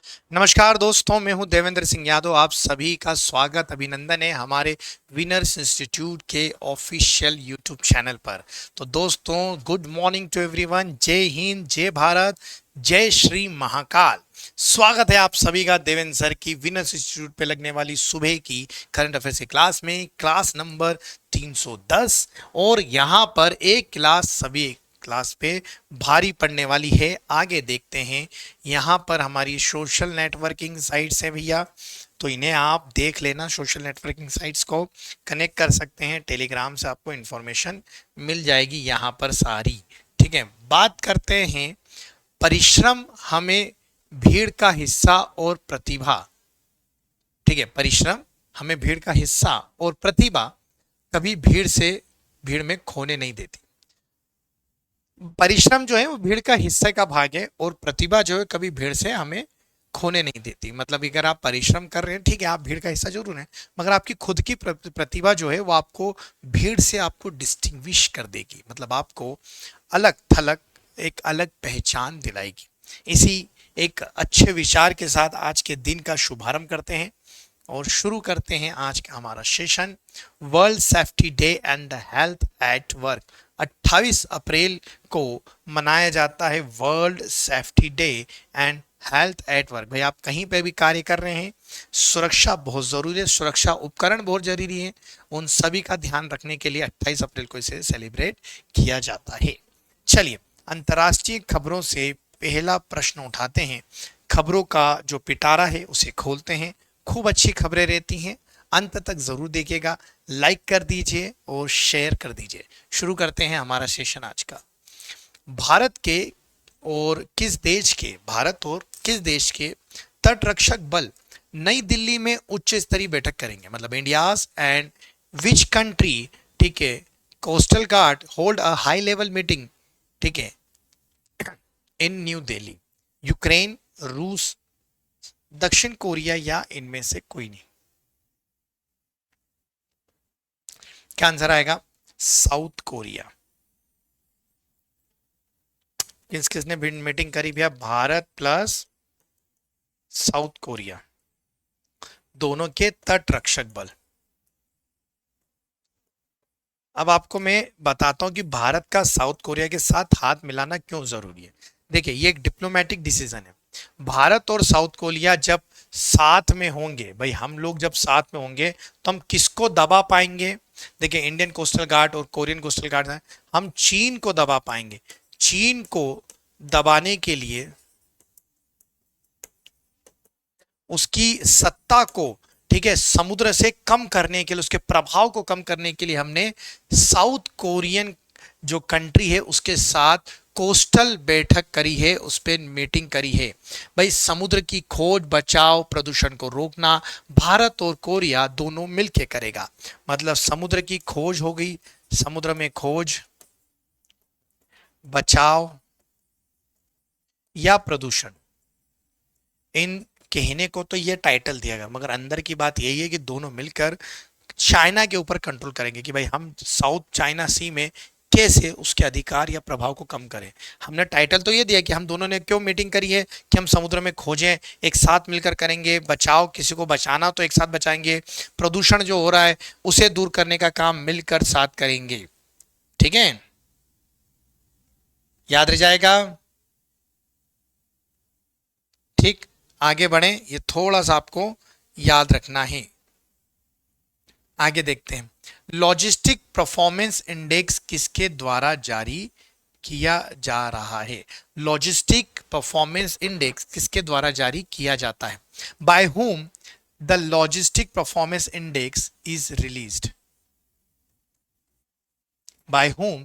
नमस्कार दोस्तों, मैं हूं देवेंद्र सिंह यादव। आप सभी का स्वागत अभिनंदन है हमारे विनर्स इंस्टीट्यूट के ऑफिशियल यूट्यूब चैनल पर। तो दोस्तों, गुड मॉर्निंग टू एवरीवन। जय हिंद, जय भारत, जय श्री महाकाल। स्वागत है आप सभी का देवेंद्र सर की विनर्स इंस्टीट्यूट पे लगने वाली सुबह की करंट अफेयर्स की क्लास में, क्लास नंबर 310। और यहाँ पर एक क्लास सभी क्लास पे भारी पड़ने वाली है। आगे देखते हैं। यहाँ पर हमारी सोशल नेटवर्किंग साइट्स है भैया, तो इन्हें आप देख लेना। सोशल नेटवर्किंग साइट्स को कनेक्ट कर सकते हैं, टेलीग्राम से आपको इंफॉर्मेशन मिल जाएगी यहाँ पर सारी। ठीक है, बात करते हैं। परिश्रम हमें भीड़ का हिस्सा और प्रतिभा। ठीक है, परिश्रम हमें भीड़ का हिस्सा और प्रतिभा कभी भीड़ में खोने नहीं देती। परिश्रम जो है वो भीड़ का हिस्से का भाग है, और प्रतिभा जो है कभी भीड़ से हमें खोने नहीं देती। मतलब अगर आप परिश्रम कर रहे हैं, ठीक है, आप भीड़ का हिस्सा जरूर हैं, मगर आपकी खुद की प्रतिभा जो है वो आपको भीड़ से आपको डिस्टिंग्विश कर देगी। मतलब आपको अलग थलग एक अलग पहचान दिलाएगी। इसी एक अच्छे विचार के साथ आज के दिन का शुभारंभ करते हैं और शुरू करते हैं आज का हमारा session. World safety day and health at work. 28 अप्रैल को मनाया जाता है world safety day and health at work. भाई, आप कहीं पे भी कार्य कर रहे हैं, सुरक्षा बहुत जरूरी है, सुरक्षा उपकरण बहुत जरूरी है। उन सभी का ध्यान रखने के लिए 28 अप्रैल को इसे सेलिब्रेट किया जाता है। चलिए, अंतर्राष्ट्रीय खबरों से पहला प्रश्न उठाते हैं। खबरों का जो पिटारा है उसे खोलते हैं। खूब अच्छी खबरें रहती हैं, अंत तक जरूर देखिएगा। लाइक कर दीजिए और शेयर कर दीजिए। शुरू करते हैं हमारा सेशन आज का। भारत और किस देश के तटरक्षक बल नई दिल्ली में उच्च स्तरीय बैठक करेंगे। मतलब इंडियाज एंड विच कंट्री, ठीक है, coastal guard hold a high level meeting, ठीक है, इन न्यू दिल्ली। यूक्रेन, रूस, दक्षिण कोरिया या इनमें से कोई नहीं। क्या आंसर आएगा? South Korea. किसने मीटिंग करी भैया? भारत प्लस साउथ कोरिया, दोनों के तटरक्षक बल। अब आपको मैं बताता हूं कि भारत का साउथ कोरिया के साथ हाथ मिलाना क्यों जरूरी है। देखिए, ये एक डिप्लोमेटिक डिसीजन है। भारत और साउथ कोरिया जब साथ में होंगे, भाई हम लोग जब साथ में होंगे तो हम किसको दबा पाएंगे? देखिए, इंडियन कोस्टल गार्ड और कोरियन कोस्टल गार्ड है, हम चीन को दबा पाएंगे। चीन को दबाने के लिए, उसकी सत्ता को, ठीक है, समुद्र से कम करने के लिए, उसके प्रभाव को कम करने के लिए हमने साउथ कोरियन जो कंट्री है उसके साथ कोस्टल बैठक करी है, उस पर मीटिंग करी है। भाई, समुद्र की खोज, बचाव, प्रदूषण को रोकना भारत और कोरिया दोनों मिलकर करेगा। मतलब समुद्र की खोज हो गई, समुद्र में खोज, बचाव या प्रदूषण, इन कहने को तो ये टाइटल दिया गया, मगर अंदर की बात यही है कि दोनों मिलकर चाइना के ऊपर कंट्रोल करेंगे कि भाई हम साउथ चाइना सी में कैसे उसके अधिकार या प्रभाव को कम करें। हमने टाइटल तो ये दिया कि हम दोनों ने क्यों मीटिंग करी है कि हम समुद्र में खोजें, एक साथ मिलकर करेंगे। बचाव, किसी को बचाना तो एक साथ बचाएंगे। प्रदूषण जो हो रहा है उसे दूर करने का काम मिलकर साथ करेंगे। ठीक है, याद रह जाएगा। ठीक, आगे बढ़े, ये थोड़ा सा आपको याद रखना है। आगे देखते हैं। लॉजिस्टिक परफॉर्मेंस इंडेक्स किसके द्वारा जारी किया जा रहा है? लॉजिस्टिक परफॉर्मेंस इंडेक्स किसके द्वारा जारी किया जाता है? By whom the logistic performance index is released? By whom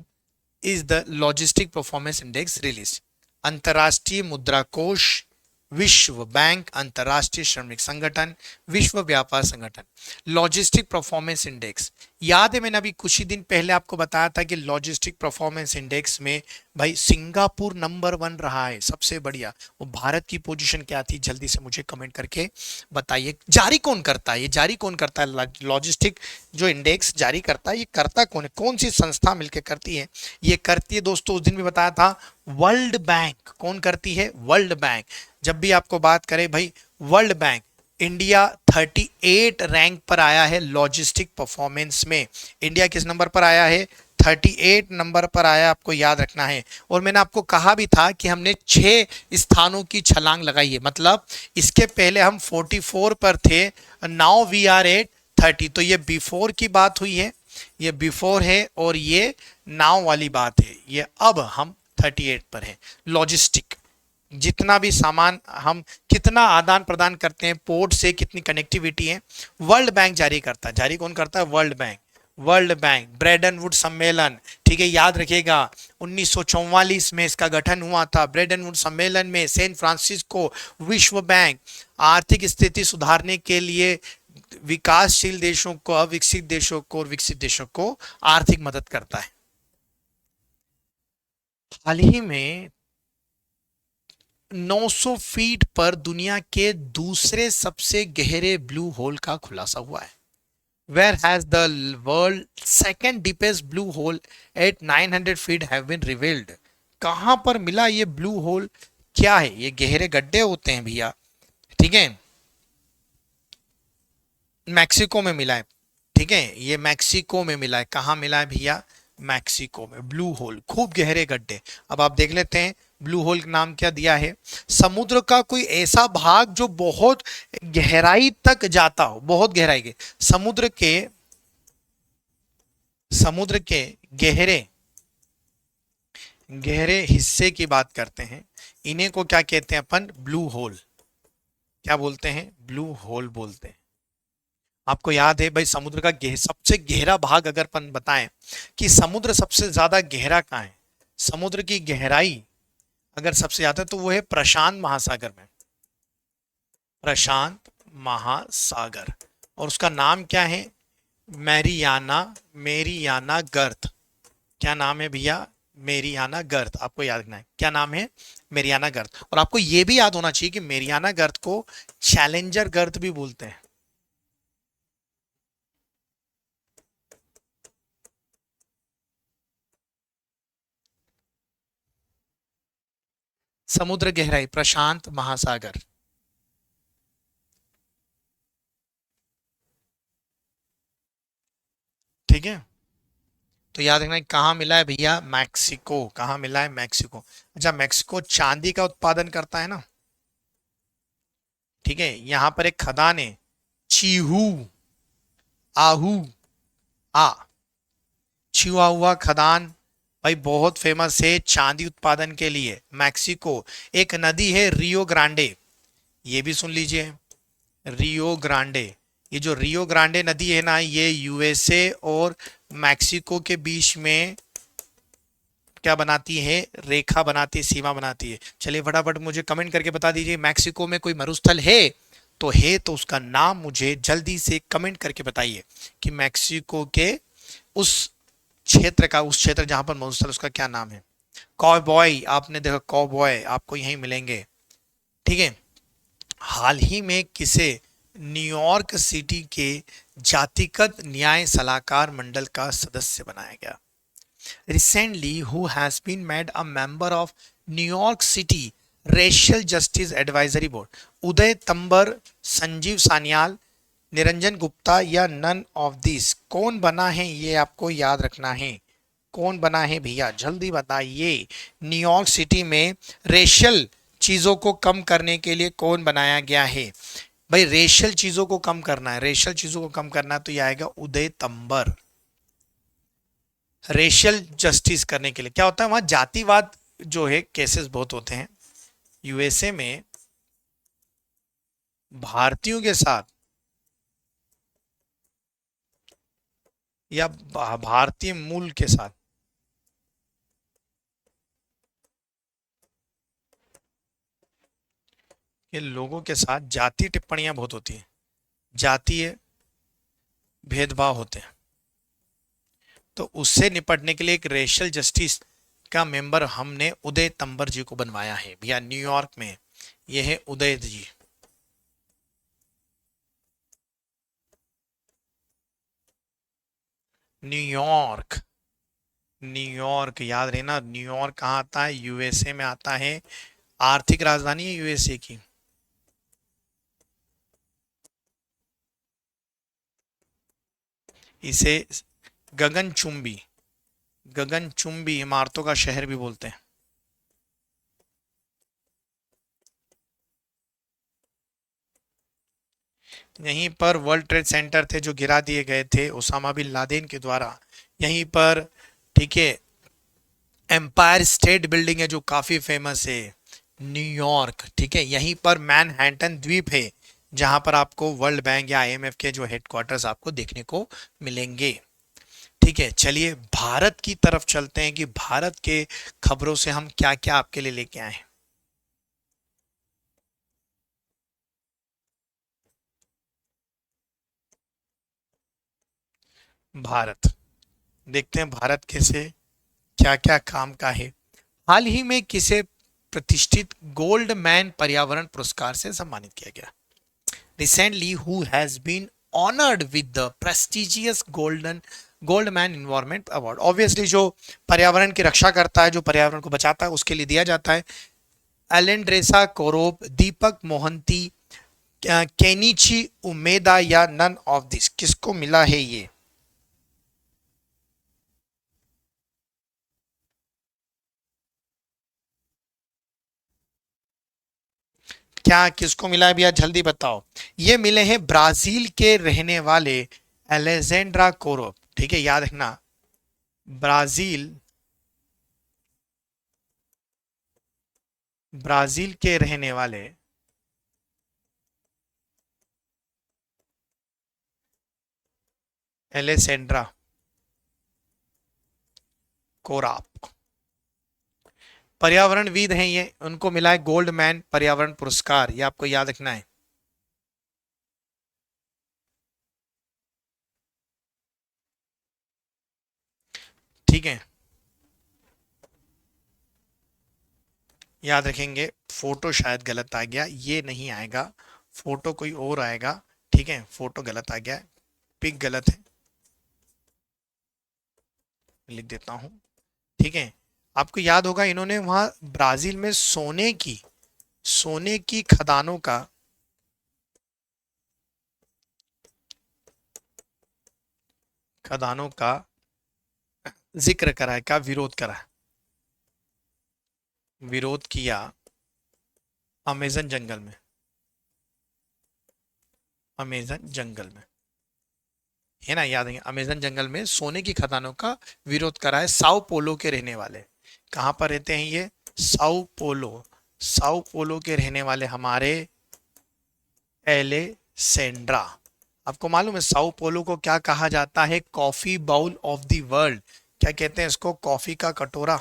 is the logistic performance index release? अंतरराष्ट्रीय मुद्रा कोष, विश्व बैंक, अंतरराष्ट्रीय श्रमिक संगठन, विश्व व्यापार संगठन। लॉजिस्टिक परफॉर्मेंस इंडेक्स, याद है मैंने अभी कुछ ही दिन पहले आपको बताया था कि लॉजिस्टिक परफॉर्मेंस इंडेक्स में भाई सिंगापुर नंबर 1 रहा है, सबसे बढ़िया। वो भारत की पोजीशन क्या थी, जल्दी से मुझे कमेंट करके बताइए। जारी कौन करता है? ये जारी कौन करता है? लॉजिस्टिक जो इंडेक्स जारी करता है, ये करता कौन है? कौन सी संस्था मिलकर करती है? ये करती है दोस्तों, उस दिन भी बताया था, वर्ल्ड बैंक। कौन करती है? World bank. जब भी आपको बात करें भाई वर्ल्ड बैंक, इंडिया 38 रैंक पर आया है लॉजिस्टिक परफॉर्मेंस में। इंडिया किस नंबर पर आया है? 38 नंबर पर आया, आपको याद रखना है। और मैंने आपको कहा भी था कि हमने 6 स्थानों की छलांग लगाई है, मतलब इसके पहले हम 44 पर थे, नाउ वी आर एट 30। तो ये बिफोर की बात हुई है, ये बिफोर है, और ये नाउ वाली बात है, ये अब हम 38 पर है। लॉजिस्टिक, जितना भी सामान हम कितना आदान प्रदान करते हैं पोर्ट से, कितनी कनेक्टिविटी है, वर्ल्ड बैंक जारी करता है। जारी कौन करता है? World bank. World bank Bretton Woods सम्मेलन, ठीक है, याद रखिएगा 1944 में इसका गठन हुआ था। ब्रेडन वुड सम्मेलन में सैन फ्रांसिस्को विश्व बैंक आर्थिक स्थिति सुधारने के लिए विकासशील देशों को, अविकसित देशों को और विकसित देशों को आर्थिक मदद करता है। हाल ही में 900 फीट पर दुनिया के दूसरे सबसे गहरे ब्लू होल का खुलासा हुआ है। Where has the world second deepest blue hole at 900 feet have been revealed? कहां पर मिला ये ब्लू होल? क्या है ये? गहरे गड्ढे होते हैं भैया, ठीक है, मैक्सिको में मिला है, ठीक है, ये मैक्सिको में मिला है। कहां मिला है भैया? मैक्सिको में ब्लू होल, खूब गहरे गड्ढे। अब आप देख लेते हैं ब्लू होल का नाम क्या दिया है? समुद्र का कोई ऐसा भाग जो बहुत गहराई तक जाता हो, बहुत गहराई के समुद्र के गहरे गहरे हिस्से की बात करते हैं, इन्हें को क्या कहते हैं अपन? Blue hole. क्या बोलते हैं? ब्लू होल बोलते हैं। आपको याद है भाई समुद्र का सबसे गहरा भाग अगर अपन बताएं कि समुद्र सबसे ज्यादा गहरा कहाँ है, समुद्र की गहराई अगर सबसे ज्यादा है तो वो है प्रशांत महासागर में, प्रशांत महासागर। और उसका नाम क्या है? मैरियाना, मेरियाना गर्त। क्या नाम है भैया? मेरियाना गर्त। आपको याद रखना है क्या नाम है? मेरियाना गर्त। और आपको यह भी याद होना चाहिए कि मेरियाना गर्त को चैलेंजर गर्त भी बोलते हैं। समुद्र गहराई प्रशांत महासागर, ठीक है। तो याद रखना कहाँ मिला है भैया? मैक्सिको। कहाँ मिला है? मैक्सिको। अच्छा, मैक्सिको चांदी का उत्पादन करता है ना, ठीक है। यहां पर एक खदान है चीहू आहू आ चिहुआहुआ खदान, भाई बहुत फेमस है चांदी उत्पादन के लिए मैक्सिको। एक नदी है रियो ग्रांडे, ये भी सुन लीजिए, रियो ग्रांडे। ये जो रियो ग्रांडे नदी है ना, ये यूएसए और मैक्सिको के बीच में क्या बनाती है? रेखा बनाती है, सीमा बनाती है। चलिए फटाफट मुझे कमेंट करके बता दीजिए मैक्सिको में कोई मरुस्थल है, तो है तो उसका नाम मुझे जल्दी से कमेंट करके बताइए कि मैक्सिको के उस क्षेत्र का, उस क्षेत्र जहां पर मरुस्थल, उसका क्या नाम है? कॉवबॉय, आपने देखा कॉवबॉय आपको यहीं मिलेंगे, ठीक है। हाल ही में किसे न्यूयॉर्क सिटी के जातिगत न्याय सलाहकार मंडल का सदस्य बनाया गया? Recently, who has been made a member of New York City Racial Justice Advisory Board? उदय तंबर, संजीव सान्याल, निरंजन गुप्ता या नन ऑफ दिस? कौन बना है ये आपको याद रखना है। कौन बना है भैया? जल्दी बताइए। न्यूयॉर्क सिटी में रेशियल चीजों को कम करने के लिए कौन बनाया गया है? भाई रेशियल चीजों को कम करना है, रेशियल चीजों को कम करना है तो ये आएगा उदय तंबर। रेशियल जस्टिस करने के लिए क्या होता है, वहां जातिवाद जो है केसेस बहुत होते हैं। यूएसए में भारतीयों के साथ या भारतीय मूल के साथ के लोगों के साथ जातीय टिप्पणियां बहुत होती हैं, जातीय भेदभाव होते हैं। तो उससे निपटने के लिए एक रेशियल जस्टिस का मेंबर हमने उदय तंबर जी को बनवाया है भैया न्यूयॉर्क में। यह है उदय जी। न्यूयॉर्क, न्यूयॉर्क याद रहे ना, न्यूयॉर्क कहाँ आता है? यूएसए में आता है। आर्थिक राजधानी है यूएसए की। इसे गगनचुंबी गगनचुंबी इमारतों का शहर भी बोलते हैं। यहीं पर वर्ल्ड ट्रेड सेंटर थे जो गिरा दिए गए थे ओसामा बिन लादेन के द्वारा। यहीं पर, ठीक है, एम्पायर स्टेट बिल्डिंग है जो काफी फेमस है न्यूयॉर्क, ठीक है। यहीं पर मैनहट्टन द्वीप है जहां पर आपको वर्ल्ड बैंक या आईएमएफ के जो हेडक्वार्टर्स आपको देखने को मिलेंगे। ठीक है, चलिए भारत की तरफ चलते हैं कि भारत के खबरों से हम क्या क्या आपके लिए लेके आए हैं। भारत, देखते हैं भारत कैसे क्या क्या काम का है। हाल ही में किसे प्रतिष्ठित गोल्ड मैन पर्यावरण पुरस्कार से सम्मानित किया गया? Recently who has been honoured with the prestigious Goldman environment award? Obviously जो पर्यावरण की रक्षा करता है, जो पर्यावरण को बचाता है, उसके लिए दिया जाता है। एलेंड्रेसा कोरोब, दीपक मोहंती, केनिची उमेदा या नन ऑफ दिस? किसको मिला है ये? क्या किसको मिला है भैया, जल्दी बताओ। ये मिले हैं ब्राजील के रहने वाले एलेजेंड्रा कोरोब, ठीक है, याद रखना। ब्राजील ब्राजील के रहने वाले एलेसेंड्रा कोराप पर्यावरणविद हैं ये, उनको मिला है गोल्ड मैन पर्यावरण पुरस्कार, ये आपको याद रखना है। ठीक है, याद रखेंगे। फोटो शायद गलत आ गया, ये नहीं आएगा, फोटो कोई और आएगा। ठीक है, फोटो गलत आ गया, पिक गलत है, लिख देता हूं। ठीक है, आपको याद होगा इन्होंने वहां ब्राजील में सोने की खदानों का जिक्र करा है, का विरोध करा है, विरोध किया अमेजन जंगल में, अमेजन जंगल में, है ना, याद है, अमेजन जंगल में सोने की खदानों का विरोध करा है। साओ पोलो के रहने वाले, कहां पर रहते हैं ये? साओ पोलो के रहने वाले हमारे एलेसेंड्रा। आपको मालूम है साओ पोलो को क्या कहा जाता है? Coffee bowl of the world. क्या कहते हैं इसको? कॉफी का कटोरा।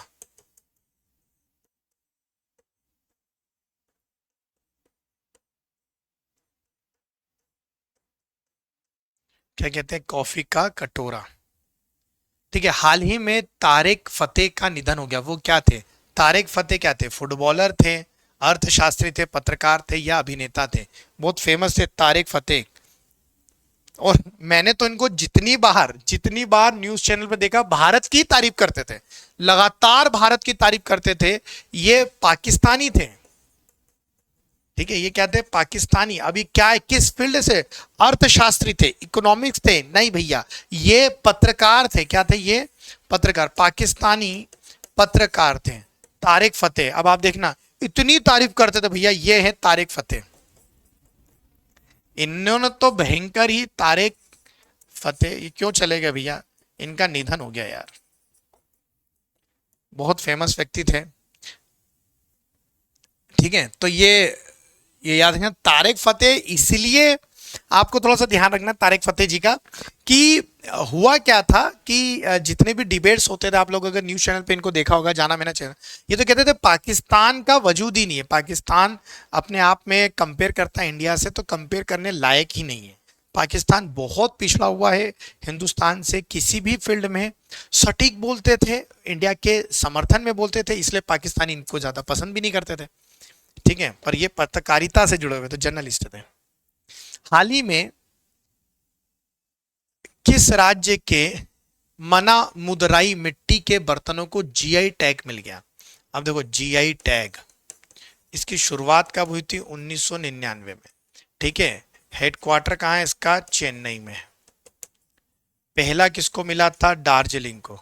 क्या कहते हैं? कॉफी का कटोरा। ठीक है, हाल ही में तारिक फतेह का निधन हो गया। वो क्या थे? तारिक फतेह क्या थे? फुटबॉलर थे, अर्थशास्त्री थे, पत्रकार थे या अभिनेता थे? बहुत फेमस थे तारिक फतेह। और मैंने तो इनको जितनी बार न्यूज चैनल पे देखा, भारत की तारीफ करते थे, लगातार भारत की तारीफ करते थे। ये पाकिस्तानी थे, ठीक है, ये क्या थे? पाकिस्तानी। अभी क्या है, किस फील्ड से? अर्थशास्त्री थे, इकोनॉमिक्स थे? नहीं भैया, ये पत्रकार थे। क्या थे ये? पत्रकार, पाकिस्तानी पत्रकार थे। तारिक फतेह, अब आप देखना, इतनी तारीफ करते थे भैया, ये है तारिक फतेह। इन्होंने तो भयंकर ही, तारिक फतेह ये क्यों चले गए भैया? इनका निधन हो गया यार, बहुत फेमस व्यक्ति थे। ठीक है, तो ये याद रखना तारिक फतेह। इसलिए आपको थोड़ा सा ध्यान रखना तारिक फतेह जी का, कि हुआ क्या था कि जितने भी डिबेट्स होते थे, आप लोग अगर न्यूज चैनल पे इनको देखा होगा, जाना मैंने चैनल, ये तो कहते थे पाकिस्तान का वजूद ही नहीं है, पाकिस्तान अपने आप में कंपेयर करता है इंडिया से तो कंपेयर करने लायक ही नहीं है। पाकिस्तान बहुत पिछड़ा हुआ है हिंदुस्तान से किसी भी फील्ड में। सटीक बोलते थे, इंडिया के समर्थन में बोलते थे, इसलिए पाकिस्तानी इनको ज्यादा पसंद भी नहीं करते थे। ठीक है, पर ये पत्रकारिता से जुड़े हुए थे, जर्नलिस्ट थे। हाल ही में किस राज्य के मना मुदराई मिट्टी के बर्तनों को जीआई टैग मिल गया? अब देखो जीआई टैग, इसकी शुरुआत कब हुई थी? 1999 में। ठीक है। हेडक्वार्टर कहाँ है इसका? चेन्नई में। पहला किसको मिला था? दार्जिलिंग को।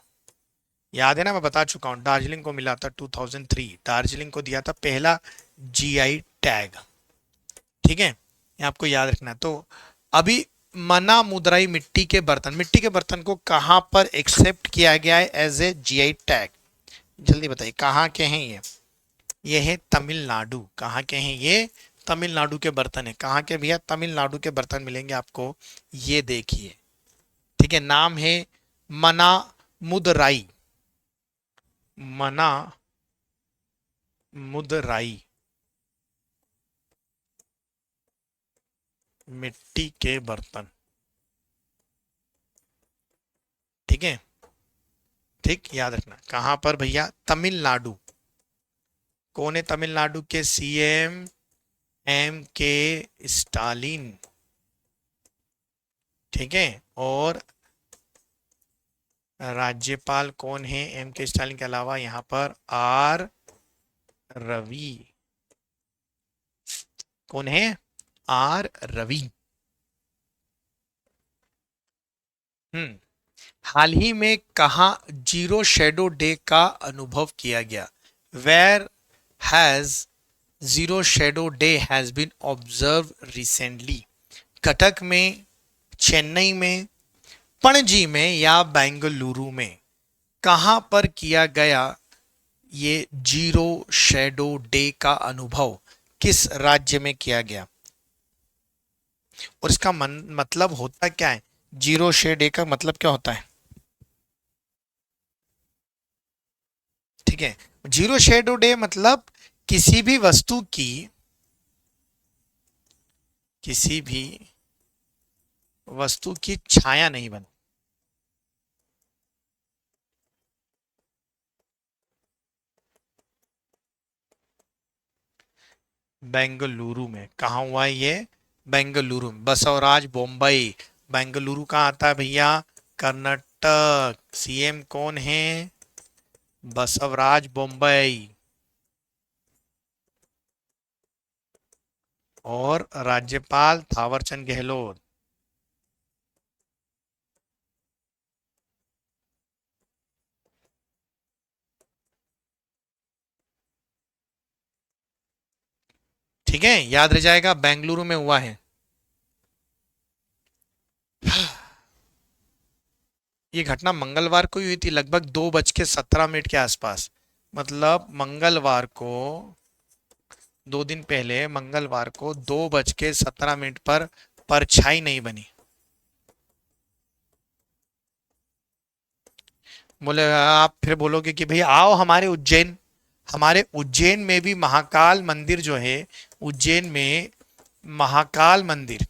याद है ना, मैं बता चुका हूं, दार्जिलिंग को मिला था 2003। दार्जिलिंग को दिया था पहला जीआई टैग। ठीक है, ये आपको याद रखना है। तो अभी मना मुद्राई मिट्टी के बर्तन, मिट्टी के बर्तन को कहां पर एक्सेप्ट किया गया है एज ए जीआई टैग? जल्दी बताइए, कहाँ के हैं ये है तमिलनाडु। कहाँ के हैं ये? तमिलनाडु के बर्तन है। कहाँ के भैया? तमिलनाडु के बर्तन मिलेंगे आपको। ये देखिए, ठीक है, नाम है मना मुदराई। मना मुदराई मिट्टी के बर्तन। ठीक है, ठीक, याद रखना। कहां पर भैया? तमिलनाडु। कौन है तमिलनाडु के सीएम? एम के स्टालिन। ठीक है, और राज्यपाल कौन है एम के स्टालिन के अलावा? यहां पर आर रवि। कौन है? आर रवि। हम्म। हाल ही में कहा जीरो शेडो डे का अनुभव किया गया? Where has zero shadow day has been observe recently? Cuttack में, चेन्नई में, पणजी में या बेंगलुरु में? कहां पर किया गया ये जीरो शेडो डे का अनुभव? किस राज्य में किया गया? और इसका मतलब होता क्या है? जीरो शेड डे का मतलब क्या होता है? ठीक है, जीरो शेडो डे मतलब किसी भी वस्तु की, किसी भी वस्तु की छाया नहीं बने। बेंगलुरु में। कहाँ हुआ है ये? बेंगलुरु में। बसवराज बम्बई। बेंगलुरु कहाँ आता है भैया? कर्नाटक। सीएम कौन है? बसवराज बम्बई। और राज्यपाल थावरचंद गहलोत। ठीक है, याद रह जाएगा, बेंगलुरु में हुआ है। ये घटना मंगलवार को ही हुई थी, लगभग 2:17 के आसपास। मतलब मंगलवार को, 2 दिन पहले मंगलवार को 2:17 पर परछाई नहीं बनी। बोले आप फिर बोलोगे कि भाई आओ हमारे उज्जैन। हमारे उज्जैन में भी महाकाल मंदिर जो है, उज्जैन में महाकाल मंदिर,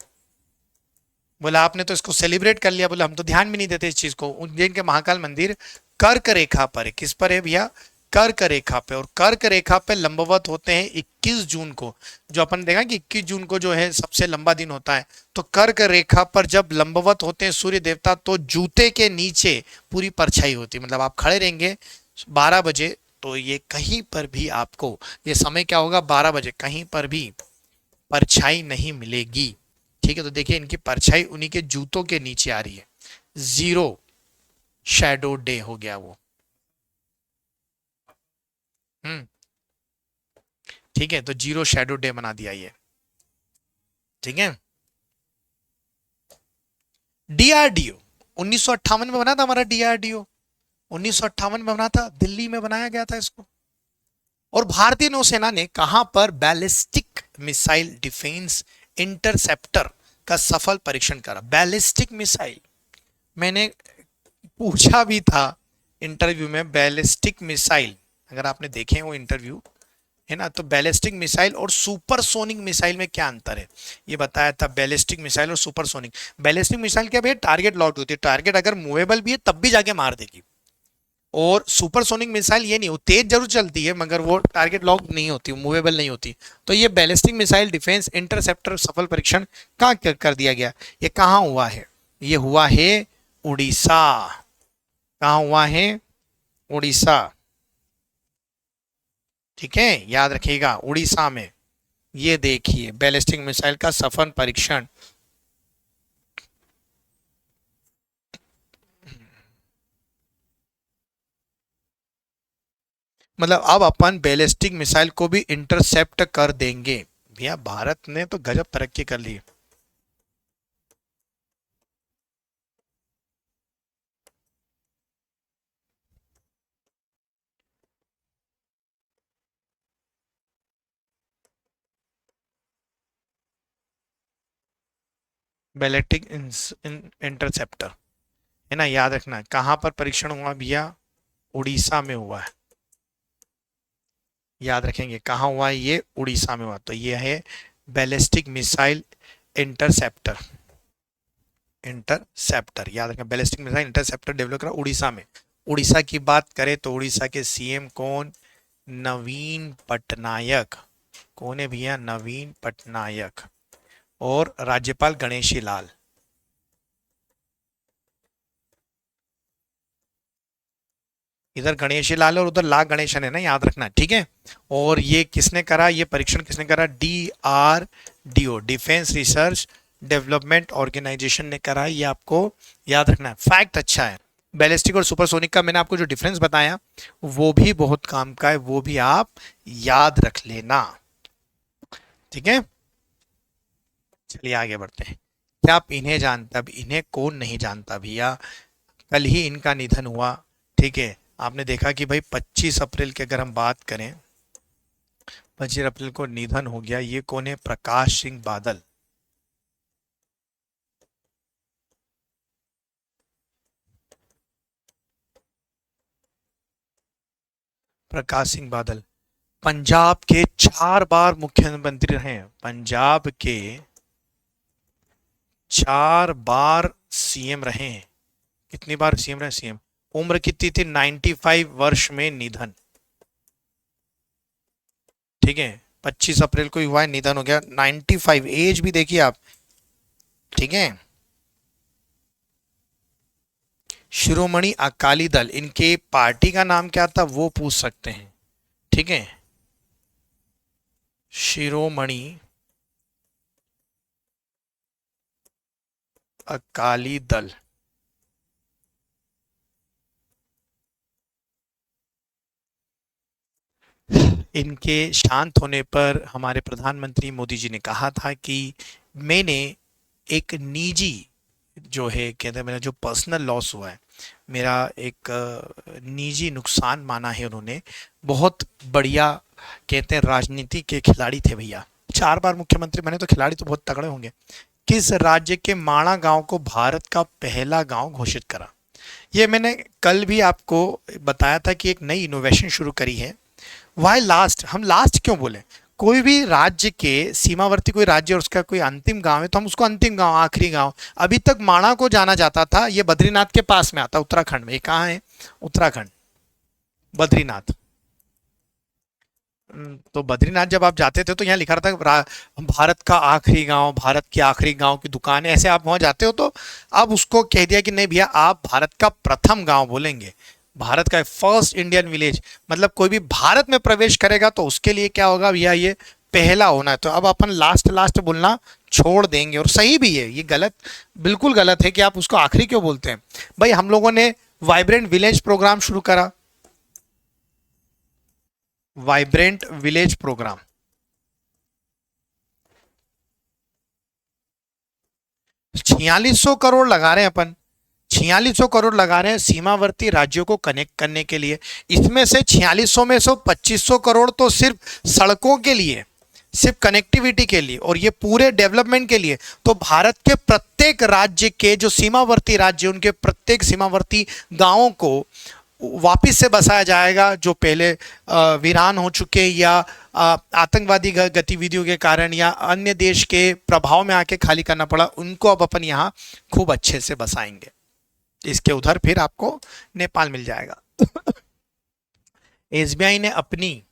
बोला आपने तो इसको सेलिब्रेट कर लिया। बोला हम तो ध्यान भी नहीं देते इस चीज को। उज्जैन के महाकाल मंदिर कर्क रेखा पर है। किस पर है भैया? कर्क रेखा पे। और कर्क रेखा पे लंबवत होते हैं 21 जून को। जो अपन देखा कि 21 जून को जो है सबसे लंबा दिन होता है। तो कर्क रेखा पर जब लंबवत होते हैं सूर्य देवता, तो जूते के नीचे पूरी परछाई होती है। मतलब आप खड़े रहेंगे 12 बजे, तो ये कहीं पर भी आपको, ये समय क्या होगा? 12 बजे, कहीं पर भी परछाई नहीं मिलेगी। ठीक है, तो देखिए इनकी परछाई उन्हीं के जूतों के नीचे आ रही है। जीरो शैडो डे हो गया वो। हम्म। ठीक है, तो जीरो शैडो डे बना दिया ये। ठीक है। डीआरडीओ 1958 में बना था हमारा डीआरडीओ। 1958 में बना था, दिल्ली में बनाया गया था इसको। और भारतीय नौसेना ने कहां पर बैलिस्टिक मिसाइल डिफेंस इंटरसेप्टर का सफल परीक्षण करा? बैलिस्टिक मिसाइल, मैंने पूछा भी था इंटरव्यू में, बैलिस्टिक मिसाइल, अगर आपने देखे वो इंटरव्यू है ना, तो बैलिस्टिक मिसाइल और सुपरसोनिक मिसाइल में क्या अंतर है ये बताया था। बैलिस्टिक मिसाइल और सुपरसोनिक। बैलिस्टिक मिसाइल क्या भैया? टारगेट लॉक्ड होती है, टारगेट अगर मूवेबल भी है तब भी जाके मार देगी। और सुपरसोनिक मिसाइल ये नहीं, वो तेज जरूर चलती है मगर वो टारगेट लॉक नहीं होती, मूवेबल नहीं होती। तो ये बैलिस्टिक मिसाइल डिफेंस इंटरसेप्टर सफल परीक्षण कहाँ कर दिया गया? ये कहाँ हुआ है? ये हुआ है उड़ीसा। कहाँ हुआ है? उड़ीसा। ठीक है, याद रखिएगा, उड़ीसा में। ये देखिए बैलिस्टिक मिसाइल का सफल परीक्षण। मतलब अब अपन बैलिस्टिक मिसाइल को भी इंटरसेप्ट कर देंगे। भैया भारत ने तो गजब तरक्की कर ली। बैलिस्टिक इंटरसेप्टर है ना, याद रखना। कहां पर परीक्षण हुआ भैया? उड़ीसा में हुआ है। याद रखेंगे कहाँ हुआ है, ये उड़ीसा में हुआ। तो ये है बैलिस्टिक मिसाइल इंटरसेप्टर। इंटरसेप्टर याद रखें, बैलिस्टिक मिसाइल इंटरसेप्टर डेवलप करा उड़ीसा में। उड़ीसा की बात करें तो उड़ीसा के सीएम कौन? नवीन पटनायक। कौन है भैया? नवीन पटनायक। और राज्यपाल गणेशी लाल। इधर गणेशी लाल और उधर ला गणेशन है ना, याद रखना, ठीक है। और ये किसने करा, ये परीक्षण किसने करा? DRDO, defence research development organisation ने करा। ये आपको याद रखना है, फैक्ट अच्छा है। बैलिस्टिक और सुपरसोनिक का मैंने आपको जो डिफरेंस बताया वो भी बहुत काम का है, वो भी आप याद रख लेना, ठीक है। चलिए आगे बढ़ते हैं। क्या आप इन्हें जानते? अब इन्हें कौन नहीं जानता भैया, कल ही इनका निधन हुआ, ठीक है। आपने देखा कि भाई 25 अप्रैल की अगर हम बात करें, 25 अप्रैल को निधन हो गया। ये कौन है? प्रकाश सिंह बादल। प्रकाश सिंह बादल पंजाब के 4 बार मुख्यमंत्री रहे हैं। पंजाब के 4 बार सीएम रहे हैं। कितनी बार सीएम रहे? सीएम। उम्र कितनी थी? 95 वर्ष में निधन, ठीक है। 25 अप्रैल को हुआ है, निधन हो गया। 95 एज भी देखिए आप, ठीक है। शिरोमणि अकाली दल, इनके पार्टी का नाम क्या था वो पूछ सकते हैं, ठीक है। शिरोमणि अकाली दल। इनके शांत होने पर हमारे प्रधानमंत्री मोदी जी ने कहा था कि मैंने एक निजी, जो है कहते हैं, मेरा जो पर्सनल लॉस हुआ है, मेरा एक निजी नुकसान माना है उन्होंने। बहुत बढ़िया, कहते हैं राजनीति के खिलाड़ी थे भैया। 4 बार मुख्यमंत्री बने तो खिलाड़ी तो बहुत तगड़े होंगे। किस राज्य के माणा गांव को भारत का पहला गांव घोषित करा? ये मैंने कल भी आपको बताया था कि एक नई इनोवेशन शुरू करी है। वाई लास्ट, हम लास्ट क्यों बोले? कोई भी राज्य के सीमावर्ती कोई राज्य और उसका कोई अंतिम गांव है तो हम उसको अंतिम गांव, आखिरी गांव। अभी तक माणा को जाना जाता था, ये बद्रीनाथ के पास में आता, उत्तराखंड में। कहाँ है? उत्तराखंड, बद्रीनाथ। तो बद्रीनाथ जब आप जाते थे तो यहाँ लिखा रहता भारत का आखिरी गांव, भारत की आखिरी गांव की दुकान है, ऐसे आप वहां जाते हो। तो अब उसको कह दिया कि नहीं भैया, आप भारत का प्रथम गांव बोलेंगे, भारत का फर्स्ट इंडियन विलेज। मतलब कोई भी भारत में प्रवेश करेगा तो उसके लिए क्या होगा भैया, ये पहला होना है। तो अब अपन लास्ट लास्ट बोलना छोड़ देंगे। और सही भी है, ये गलत, बिल्कुल गलत है कि आप उसको आखिरी क्यों बोलते हैं। भाई हम लोगों ने वाइब्रेंट विलेज प्रोग्राम शुरू करा, वाइब्रेंट विलेज प्रोग्राम। 4600 करोड़ लगा रहे हैं अपन, 4600 करोड़ लगा रहे हैं सीमावर्ती राज्यों को कनेक्ट करने के लिए। इसमें से 4600 में से 2500 करोड़ तो सिर्फ सड़कों के लिए, सिर्फ कनेक्टिविटी के लिए, और ये पूरे डेवलपमेंट के लिए। तो भारत के प्रत्येक राज्य के जो सीमावर्ती राज्य, उनके प्रत्येक सीमावर्ती गांवों को वापिस से बसाया जाएगा, जो पहले वीरान हो चुके या आतंकवादी गतिविधियों के कारण या अन्य देश के प्रभाव में आके खाली करना पड़ा, उनको अब अपन यहाँ खूब अच्छे से बसाएंगे। इसके उधर फिर आपको नेपाल मिल जाएगा। एसबीआई ने अपनी,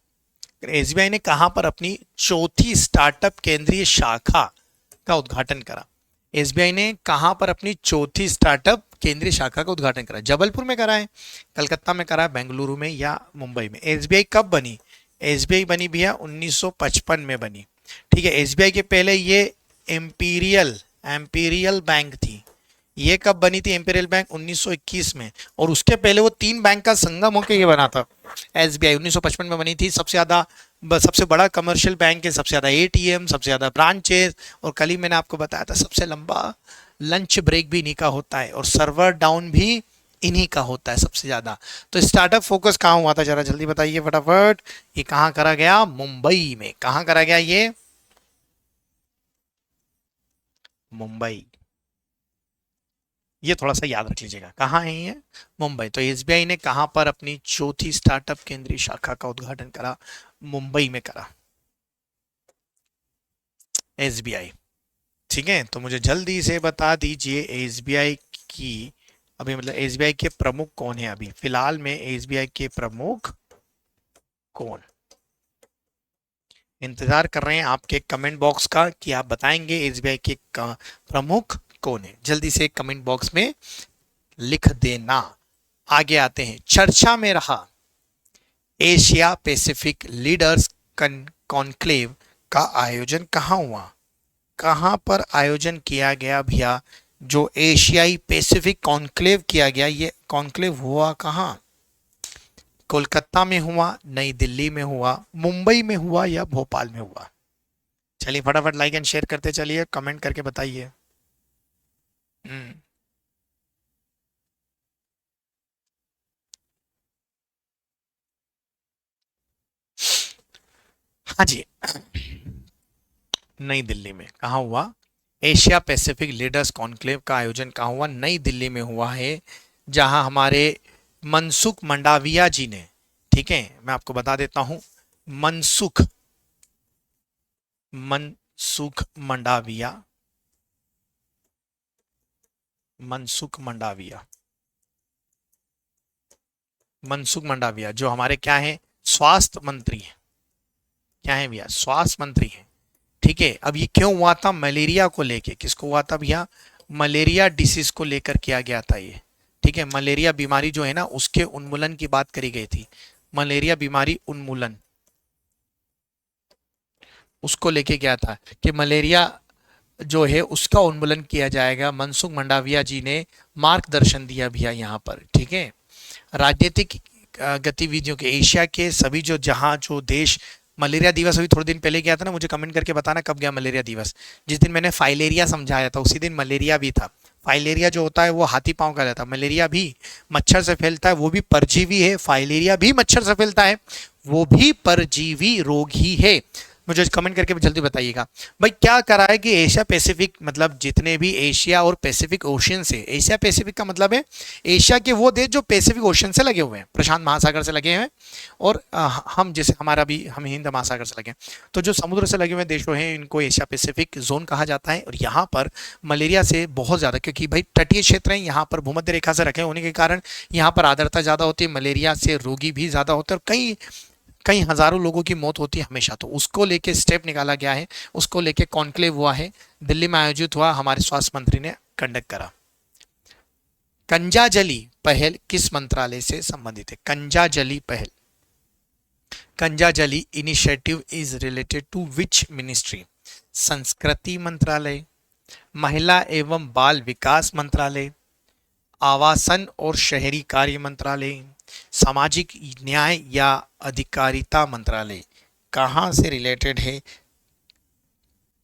एसबीआई ने कहां पर अपनी चौथी स्टार्टअप केंद्रीय शाखा का उद्घाटन करा? एसबीआई ने कहां पर अपनी चौथी स्टार्टअप केंद्रीय शाखा का उद्घाटन करा? जबलपुर में करा है, कलकत्ता में करा है, बेंगलुरु में या मुंबई में? एसबीआई कब बनी? एसबीआई बनी भैया 1955 में बनी। ठीक है, एसबीआई के पहले ये एम्पीरियल एम्पीरियल बैंक थी। ये कब बनी थी एम्पीरियल बैंक? 1921 में। और उसके पहले वो तीन बैंक का संगम होकर ये बना था एसबीआई। 1955 में बनी थी। सबसे बड़ा कमर्शियल बैंक है, सबसे ज्यादा एटीएम, सबसे ज्यादा ब्रांचेस, और कल ही मैंने आपको बताया था सबसे लंबा लंच ब्रेक भी इन्हीं का होता है, और सर्वर डाउन भी इन्हीं का होता है सबसे ज्यादा। तो स्टार्टअप फोकस कहाँ हुआ था, जरा जल्दी बताइए फटाफट। ये कहाँ करा गया? मुंबई में। कहाँ करा गया ये? मुंबई। ये थोड़ा सा याद रख लीजिएगा, कहाँ है ये? मुंबई। तो एसबीआई ने कहाँ पर अपनी चौथी स्टार्टअप केंद्रीय शाखा का उद्घाटन करा? मुंबई में करा एसबीआई। ठीक है, तो मुझे जल्दी से बता दीजिए एसबीआई की अभी मतलब एसबीआई के प्रमुख कौन है अभी फिलहाल में? एसबीआई के प्रमुख कौन? इंतजार कर रहे हैं आपके कमेंट बॉक्स का कि आप बताएंगे एसबीआई के प्रमुख कौन है। जल्दी से कमेंट बॉक्स में लिख देना। आगे आते हैं, चर्चा में रहा एशिया पैसिफिक लीडर्स कॉन्क्लेव का आयोजन कहाँ हुआ? कहाँ पर आयोजन किया गया भैया? जो एशियाई पैसिफिक कॉन्क्लेव किया गया, ये कॉन्क्लेव हुआ कहाँ? कोलकाता में हुआ, नई दिल्ली में हुआ, मुंबई में हुआ, या भोपाल में हुआ? चलिए फटाफट लाइक एंड शेयर करते चलिए, कमेंट करके बताइए। हम्म हाँ जी, नई दिल्ली में। कहाँ हुआ? एशिया पैसिफिक लीडर्स कॉन्क्लेव का आयोजन कहाँ हुआ? नई दिल्ली में हुआ है, जहां हमारे मनसुख मंडाविया जी ने, ठीक है मैं आपको बता देता हूं, मनसुख मनसुख मंडाविया, मनसुख मंडाविया, मनसुख मंडाविया जो हमारे क्या है? स्वास्थ्य मंत्री है। क्या है भैया? स्वास्थ्य मंत्री है। ठीक है, अब ये क्यों हुआ था? मलेरिया को लेके। किसको हुआ था भैया? मलेरिया डिसीज को लेकर किया गया था ये। ठीक है, मलेरिया बीमारी जो है ना, उसके उन्मूलन की बात करी गई थी। मलेरिया बीमारी उन्मूलन, उसको लेके गया था कि मलेरिया जो है उसका उन्मूलन किया जाएगा। मनसुख मंडाविया जी ने मार्गदर्शन दिया भैया यहाँ पर। ठीक है, राजनीतिक गतिविधियों के एशिया के सभी जो जहाँ जो देश, मलेरिया दिवस अभी थोड़े दिन पहले गया था ना, मुझे कमेंट करके बताना कब गया मलेरिया दिवस। जिस दिन मैंने फाइलेरिया समझाया था उसी दिन मलेरिया भी था। फाइलेरिया जो होता है वो हाथी पांव का रहता है, मलेरिया भी मच्छर से फैलता है, वो भी परजीवी है। फाइलेरिया भी मच्छर से फैलता है, वो भी परजीवी रोग ही है। मुझे कमेंट करके जल्दी बताइएगा भाई, क्या करा है कि एशिया पैसिफिक मतलब जितने भी एशिया और पैसिफिक ओशियन से, एशिया पैसिफिक का मतलब है एशिया के वो देश जो पैसिफिक ओशियन से लगे हुए हैं, प्रशांत महासागर से लगे हैं, और हम जैसे हमारा भी, हम हिंद महासागर से लगे हैं, तो जो समुद्र से लगे हुए देशों हैं इनको एशिया पैसिफिक जोन कहा जाता है। और यहाँ पर मलेरिया से बहुत ज़्यादा, क्योंकि भाई तटीय क्षेत्र हैं यहाँ पर, भूमध्य रेखा से रखे होने के कारण यहाँ पर आर्द्रता ज़्यादा होती है, मलेरिया से रोगी भी ज़्यादा होते हैं, और कई कई हजारों लोगों की मौत होती है हमेशा। तो उसको लेके स्टेप निकाला गया है, उसको लेके कॉन्क्लेव हुआ है, दिल्ली में आयोजित हुआ, हमारे स्वास्थ्य मंत्री ने कंडक्ट करा। कंजाजली पहल किस मंत्रालय से संबंधित है? कंजाजली पहल, कंजाजली initiative is related to which ministry? संस्कृति मंत्रालय, महिला एवं बाल विकास मंत्रालय, आवासन और शहरी कार्य मंत्रालय, सामाजिक न्याय या अधिकारिता मंत्रालय? कहां से रिलेटेड है?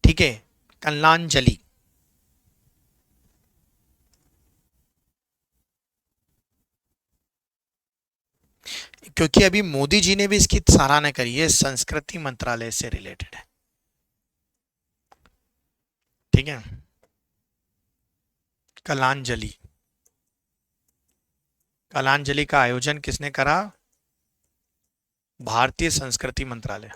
ठीक है, कल्याणजलि। क्योंकि अभी मोदी जी ने भी इसकी सराहना करी है, संस्कृति मंत्रालय से रिलेटेड है। ठीक है, कलांजलि, कलांजलि का आयोजन किसने करा? भारतीय संस्कृति मंत्रालय।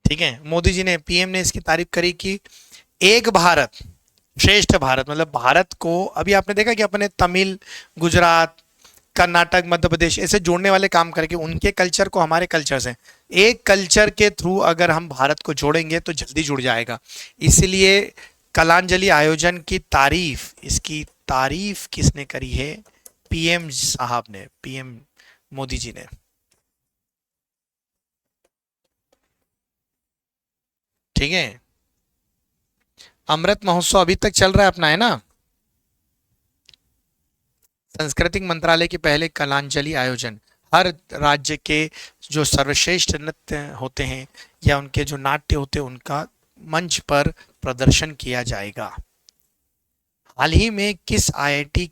ठीक है, मोदी जी ने, पीएम ने इसकी तारीफ करी कि एक भारत श्रेष्ठ भारत, मतलब भारत को, अभी आपने देखा कि अपने तमिल, गुजरात, कर्नाटक, मध्य प्रदेश ऐसे जोड़ने वाले काम करके उनके कल्चर को हमारे कल्चर से, एक कल्चर के थ्रू अगर हम भारत को जोड़ेंगे तो जल्दी जुड़ जाएगा। इसलिए कलांजलि आयोजन की तारीफ, इसकी तारीफ किसने करी है? पीएम साहब ने, पीएम मोदी जी ने। ठीक है, अमृत महोत्सव अभी तक चल रहा है अपना, है ना। सांस्कृतिक मंत्रालय के पहले कलांजलि आयोजन, हर राज्य के जो सर्वश्रेष्ठ नृत्य होते हैं या उनके जो नाट्य होते हैं उनका मंच पर प्रदर्शन किया जाएगा। हाल ही में किस आईआईटी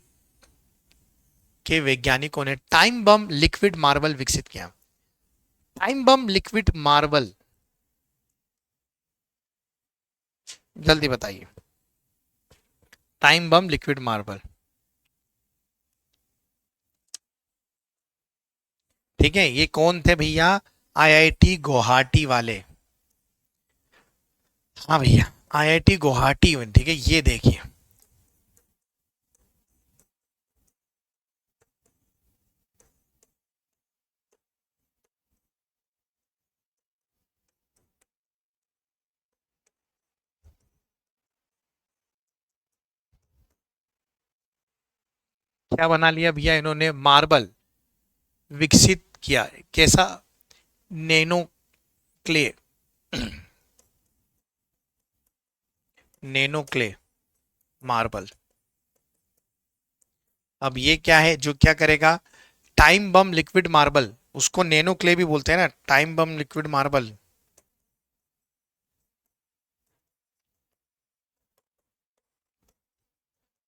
के वैज्ञानिकों ने टाइम बम लिक्विड मार्बल विकसित किया? टाइम बम लिक्विड मार्बल, जल्दी बताइए। टाइम बम लिक्विड मार्बल, ठीक है, ये कौन थे भैया? आईआईटी गुवाहाटी वाले। हाँ भैया, आईआईटी गुवाहाटी, ठीक है, ये देखिए। क्या बना लिया भैया इन्होंने? मार्बल विकसित किया। कैसा? Nano clay, nano clay marble. अब ये क्या है जो क्या करेगा? टाइम बम लिक्विड मार्बल, उसको नैनो क्ले भी बोलते हैं ना, time bomb liquid marble.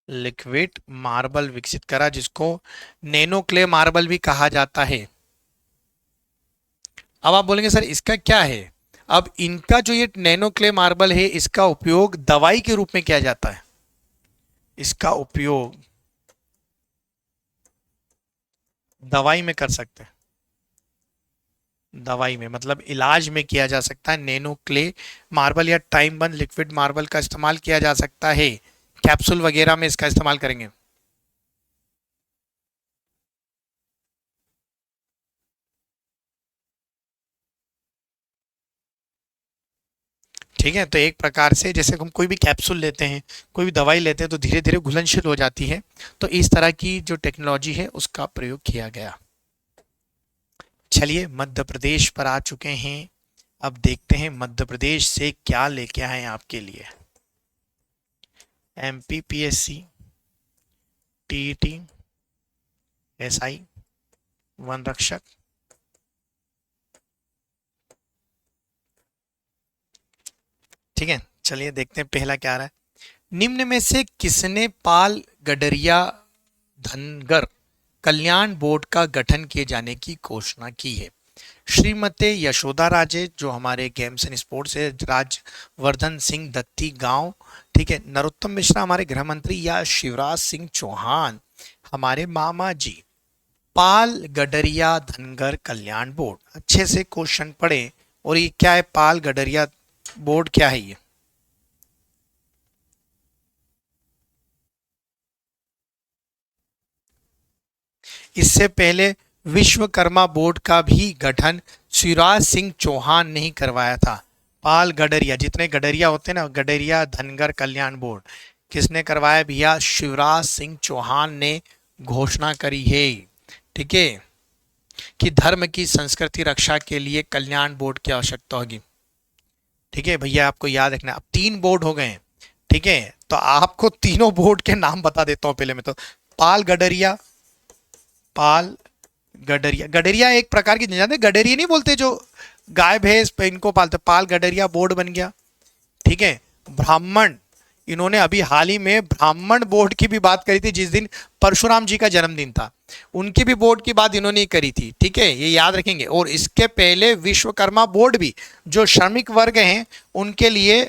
Liquid marble विकसित करा, जिसको नैनो क्ले मार्बल भी कहा जाता है। अब आप बोलेंगे सर इसका क्या है? अब इनका जो ये नैनो क्ले मार्बल है, इसका उपयोग दवाई के रूप में किया जाता है। इसका उपयोग दवाई में कर सकते हैं, दवाई में मतलब इलाज में किया जा सकता है। नैनो क्ले मार्बल या टाइम बंद लिक्विड मार्बल का इस्तेमाल किया जा सकता है, कैप्सूल वगैरह में इसका इस्तेमाल करेंगे। ठीक है, तो एक प्रकार से जैसे हम कोई भी कैप्सूल लेते हैं, कोई भी दवाई लेते हैं तो धीरे धीरे घुलनशील हो जाती है, तो इस तरह की जो टेक्नोलॉजी है उसका प्रयोग किया गया। चलिए मध्य प्रदेश पर आ चुके हैं, अब देखते हैं मध्य प्रदेश से क्या लेके आए आपके लिए। एमपीपीएससी, टीईटी, एसआई, वन रक्षक। ठीक है, चलिए देखते हैं पहला क्या आ रहा है। निम्न में से किसने पाल गडरिया धनगर कल्याण बोर्ड का गठन किए जाने की घोषणा की है? श्रीमती यशोदा राजे जो हमारे गेम्स एंड स्पोर्ट्स है, राजवर्धन सिंह दत्ती गांव, ठीक है, नरोत्तम मिश्रा हमारे गृह मंत्री, या शिवराज सिंह चौहान हमारे मामा जी। पाल गडरिया धनगर कल्याण बोर्ड, अच्छे से क्वेश्चन पढ़े। और ये क्या है? पाल गडरिया बोर्ड क्या है ये? इससे पहले विश्वकर्मा बोर्ड का भी गठन शिवराज सिंह चौहान ने ही करवाया था। पाल गडरिया, जितने गडरिया होते हैं ना, गडरिया धनगर कल्याण बोर्ड किसने करवाया भैया? शिवराज सिंह चौहान ने घोषणा करी है। ठीक है, कि धर्म की संस्कृति रक्षा के लिए कल्याण बोर्ड की आवश्यकता होगी। ठीक है भैया, आपको याद रखना, अब 3 बोर्ड हो गए हैं। ठीक है, तो आपको तीनों बोर्ड के नाम बता देता हूं पहले में। तो पाल गडरिया, पाल गडरिया, गडरिया एक प्रकार की, जानते गडरिया नहीं बोलते जो गाय भैंस पे इनको पालते, पाल गडरिया बोर्ड बन गया। ठीक है, ब्राह्मण, इन्होंने अभी हाल ही में ब्राह्मण बोर्ड की भी बात करी थी, जिस दिन परशुराम जी का जन्मदिन था, उनकी भी बोर्ड की बात इन्होंने करी थी। ठीक है, ये याद रखेंगे। और इसके पहले विश्वकर्मा बोर्ड भी, जो श्रमिक वर्ग हैं उनके लिए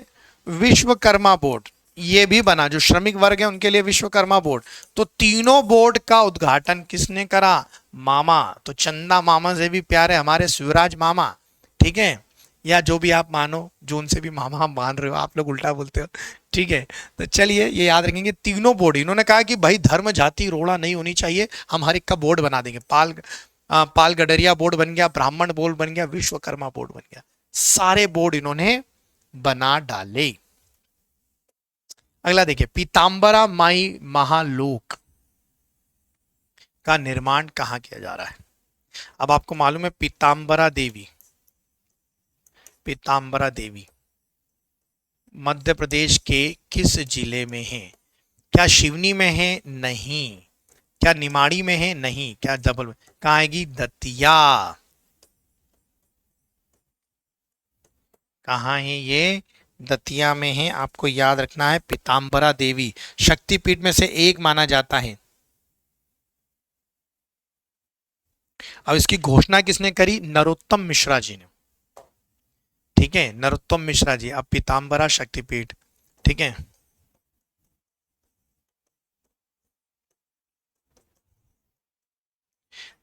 विश्वकर्मा बोर्ड ये भी बना, जो श्रमिक वर्ग है उनके लिए विश्वकर्मा बोर्ड। तो तीनों बोर्ड का उद्घाटन किसने करा? मामा। तो चंदा मामा से भी प्यारे हमारे शिवराज मामा। ठीक है, या जो भी आप मानो, जो उनसे भी मामा आप मान रहे हो, आप लोग उल्टा बोलते हो, ठीक है। तो चलिए ये याद रखेंगे, तीनों बोर्ड इन्होंने कहा कि भाई धर्म जाति रोड़ा नहीं होनी चाहिए, हम हर एक का बोर्ड बना देंगे। पाल गडरिया बोर्ड बन गया, ब्राह्मण बोर्ड बन गया, विश्वकर्मा बोर्ड बन गया, सारे बोर्ड इन्होंने बना डाले। अगला देखिए, पीतांबरा माई महालोक का निर्माण कहां किया जा रहा है? अब आपको मालूम है पीतांबरा देवी, पीतांबरा देवी मध्य प्रदेश के किस जिले में है? क्या शिवनी में है? नहीं। क्या निमाड़ी में है? नहीं। क्या जबल में? कहाँ आएगी? दतिया। कहाँ है ये? दतिया में है। आपको याद रखना है, पीतांबरा देवी शक्तिपीठ में से एक माना जाता है। अब इसकी घोषणा किसने करी? नरोत्तम मिश्रा जी ने, ठीक है, नरोत्तम मिश्रा जी। अब पीतांबरा शक्तिपीठ, ठीक है।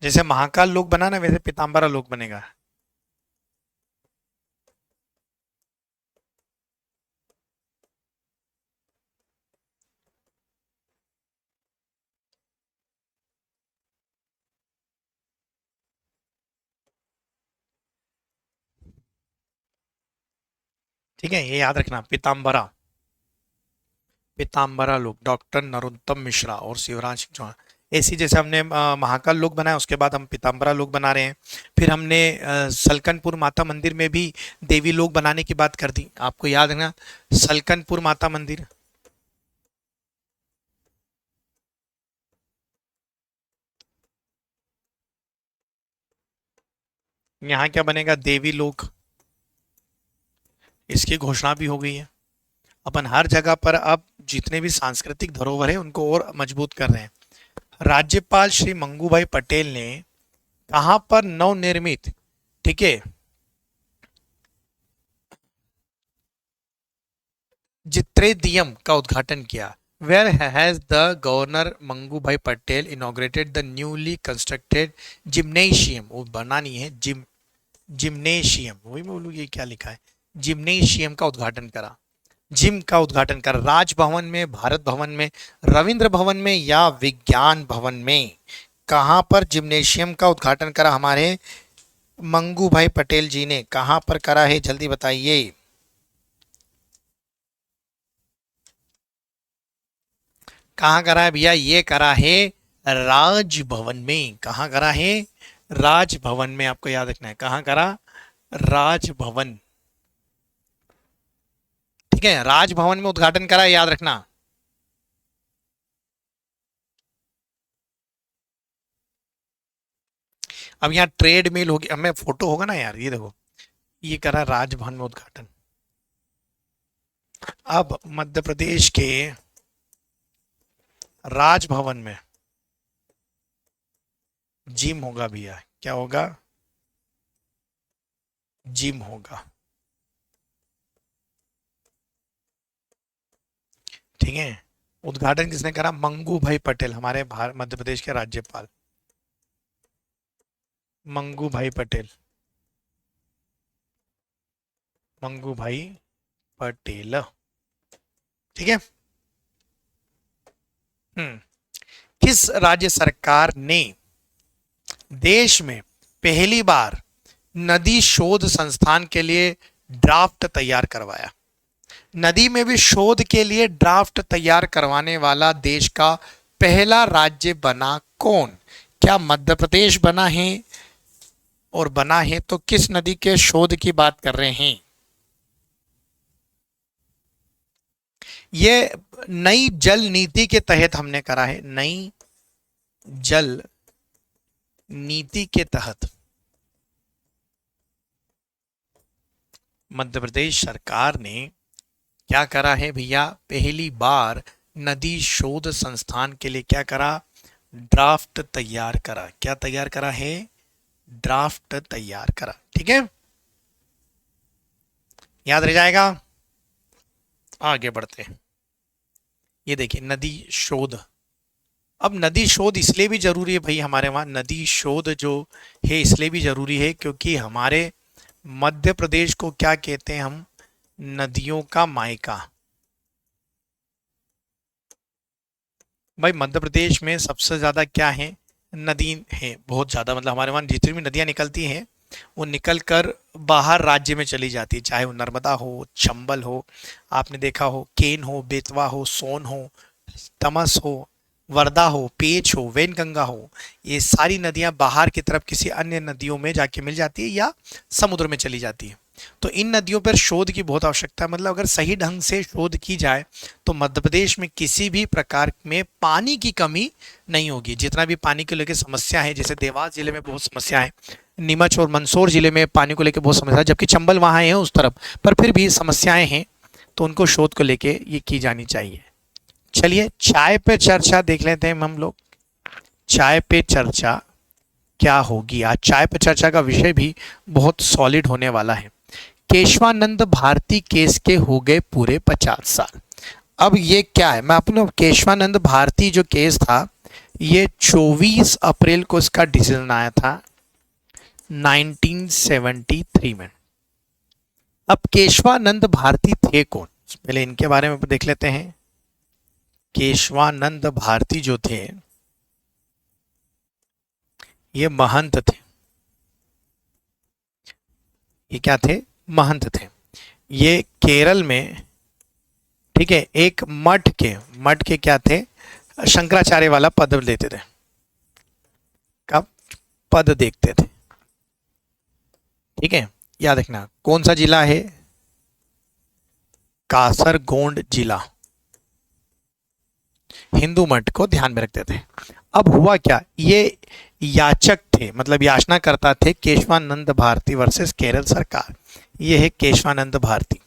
जैसे महाकाल लोक बना ना, वैसे पीतांबरा लोक बनेगा। ठीक है, ये याद रखना, पीतांबरा, पीतांबरा लोक, डॉक्टर नरोत्तम मिश्रा और शिवराज चौहान। ऐसी जैसे हमने महाकाल लोक बनाया, उसके बाद हम पीतांबरा लोक बना रहे हैं। फिर हमने सलकनपुर माता मंदिर में भी देवी लोक बनाने की बात कर दी, आपको याद है ना, सलकनपुर माता मंदिर। यहाँ क्या बनेगा? देवी लोक। इसकी घोषणा भी हो गई है। अपन हर जगह पर अब जितने भी सांस्कृतिक धरोहर है उनको और मजबूत कर रहे हैं। राज्यपाल श्री मंगूभाई पटेल ने कहां पर नवनिर्मित, ठीक है, चित्रेदियम का उद्घाटन किया? Where has the governor Mangubhai Patel inaugurated the newly constructed gymnasium? वो बना नहीं है, जिम्नेशियम, वही मैं बोलूँ, ये क्या लिखा है? जिम्नेशियम का उद्घाटन करा, जिम का उद्घाटन करा। राजभवन में, भारत भवन में, रविंद्र भवन में या विज्ञान भवन में? कहां पर जिम्नेशियम का उद्घाटन करा हमारे मंगू भाई पटेल जी ने? कहां पर करा है, जल्दी बताइए। कहां करा है भैया? ये करा है राजभवन में। कहां करा है? राजभवन में। आपको याद रखना है, कहां करा? राजभवन, ठीक है, राजभवन में उद्घाटन करा है, याद रखना। अब यहाँ ट्रेड मिल होगी, हमें फोटो होगा ना यार, ये देखो, ये करा राजभवन में उद्घाटन। अब मध्य प्रदेश के राजभवन में जिम होगा भैया। क्या होगा? जिम होगा, ठीक है। उद्घाटन किसने करा? मंगू भाई पटेल, हमारे मध्य प्रदेश के राज्यपाल मंगू भाई पटेल, मंगू भाई पटेल, ठीक है। किस राज्य सरकार ने देश में पहली बार नदी शोध संस्थान के लिए ड्राफ्ट तैयार करवाया? नदी में भी शोध के लिए ड्राफ्ट तैयार करवाने वाला देश का पहला राज्य बना कौन? क्या मध्य प्रदेश बना है? और बना है तो किस नदी के शोध की बात कर रहे हैं? ये नई जल नीति के तहत हमने करा है, नई जल नीति के तहत मध्य प्रदेश सरकार ने क्या करा है भैया? पहली बार नदी शोध संस्थान के लिए क्या करा? ड्राफ्ट तैयार करा। क्या तैयार करा है? ड्राफ्ट तैयार करा, ठीक है, याद रह जाएगा। आगे बढ़ते हैं। ये देखिए, नदी शोध। अब नदी शोध इसलिए भी जरूरी है भाई, हमारे वहां नदी शोध जो है इसलिए भी जरूरी है क्योंकि हमारे मध्य प्रदेश को क्या कहते हैं हम? नदियों का मायका। भाई मध्य प्रदेश में सबसे ज्यादा क्या है? नदी है बहुत ज्यादा, मतलब हमारे वहाँ जितनी भी नदियां निकलती हैं वो निकल कर बाहर राज्य में चली जाती है, चाहे वो नर्मदा हो, चंबल हो, आपने देखा हो, केन हो, बेतवा हो, सोन हो, तमस हो, वर्धा हो, पेंच हो, वेनगंगा हो, ये सारी नदियां बाहर की तरफ किसी अन्य नदियों में जाके मिल जाती है या समुद्र में चली जाती है। तो इन नदियों पर शोध की बहुत आवश्यकता है, मतलब अगर सही ढंग से शोध की जाए तो मध्य प्रदेश में किसी भी प्रकार में पानी की कमी नहीं होगी। जितना भी पानी को लेकर समस्या है, जैसे देवास जिले में बहुत समस्या है, नीमच और मंदसौर जिले में पानी को लेकर बहुत समस्या है, जबकि चंबल वहाँ है उस तरफ, पर फिर भी समस्याएं हैं, तो उनको शोध को लेके ये की जानी चाहिए। चलिए चाय पे चर्चा देख लेते हैं हम लोग। चाय पे चर्चा क्या होगी आज? चाय पे चर्चा का विषय भी बहुत सॉलिड होने वाला है। केशवानंद भारती केस के हो गए पूरे 50 साल। अब ये क्या है, मैं अपने केशवानंद भारती जो केस था, ये 24 अप्रैल को इसका डिसीजन आया था 1973 में। अब केशवानंद भारती थे कौन, पहले इनके बारे में देख लेते हैं। केशवानंद भारती जो थे ये महंत थे। ये क्या थे? महंत थे। ये केरल में, ठीक है, एक मठ के क्या थे? शंकराचार्य वाला पद लेते थे, कब पद देखते थे, ठीक है। याद रखना कौन सा जिला है? कासरगोंड जिला। हिंदू मठ को ध्यान में रखते थे। अब हुआ क्या, ये याचक थे, मतलब याचना करता थे केशवानंद भारती वर्सेस केरल सरकार। ये है केशवानंद भारती।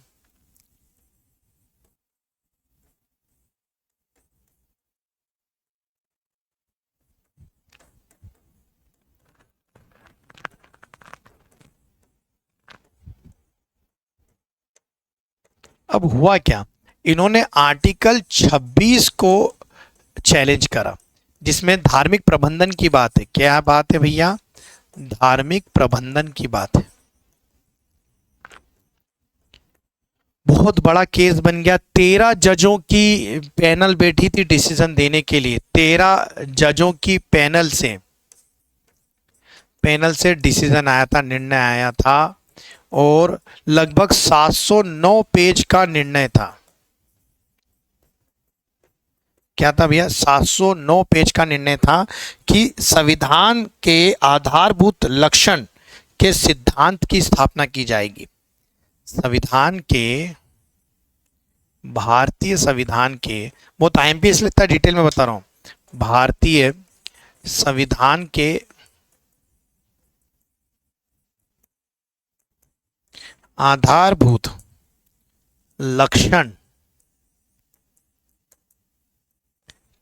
अब हुआ क्या, इन्होंने आर्टिकल 26 को चैलेंज करा, जिसमें धार्मिक प्रबंधन की बात है। क्या बात है भैया? धार्मिक प्रबंधन की बात है। बहुत बड़ा केस बन गया। 13 जजों की पैनल बैठी थी डिसीजन देने के लिए। 13 जजों की पैनल से डिसीजन आया था, निर्णय आया था, और लगभग 709 पेज का निर्णय था। क्या था भैया? 709 पेज का निर्णय था कि संविधान के आधारभूत लक्षण के सिद्धांत की स्थापना की जाएगी। संविधान के, भारतीय संविधान के, बहुत आईएमपी इसलिए इतना डिटेल में बता रहा हूं, भारतीय संविधान के आधारभूत लक्षण